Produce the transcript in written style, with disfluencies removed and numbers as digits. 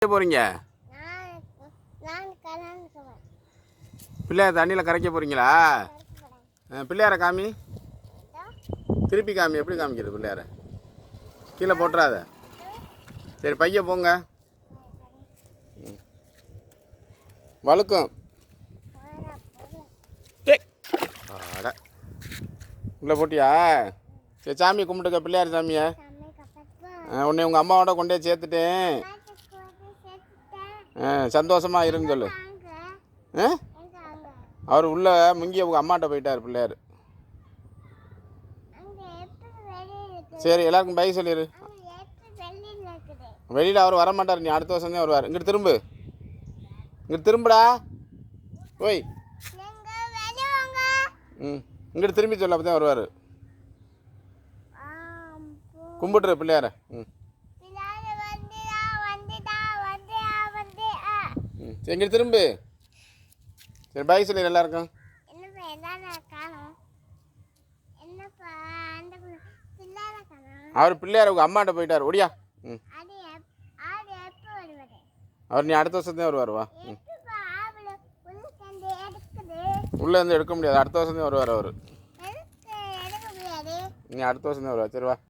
போகிறீங்க? பிள்ளையார் தண்ணியில் கரைக்க போகிறீங்களா? பிள்ளையாரை காமி, திருப்பி காமி. எப்படி காமிக்கிறது பிள்ளையாரை? கீழே போட்டுறாத. சரி, பைய போங்க. வழுக்கும். ஆட உள்ளே போட்டியா? சரி, சாமியை கும்பிட்டுக்க. பிள்ளையார் சாமியை உன்னை உங்கள் அம்மாவோட கொண்டே சேர்த்துட்டேன். சந்தோஷமாக இருன்னு சொல்லு. அவர் உள்ளே முங்கி உங்கள் அம்மாட்ட போயிட்டார் பிள்ளையார். சரி, எல்லாருக்கும் பை சொல்லிடு. வெளியில் அவர் வரமாட்டார். நீ அடுத்த வருஷம் தான் வருவார். இங்கிட்டு திரும்பு, இங்கிட்டு திரும்புடா. ஓய், இங்கிட்டு திரும்பி சொல்ல, அப்போ தான் வருவார். கும்பிட்டுரு பிள்ளையார. சரி, இங்கிட்டு திரும்பு. சரி, பை சொல்லிடு எல்லாருக்கும். அவர் பிள்ளையார் உங்கள் அம்மாட்ட போயிட்டார். ஒடியா. அவர் நீ அடுத்த வருஷம் தான் வருவார். வா. உள்ளே இருந்து எடுக்க முடியாது. அடுத்த வருஷம் தான் வருவார் அவர். நீ அடுத்த வருஷம் தான் வருவார். சரி, வா.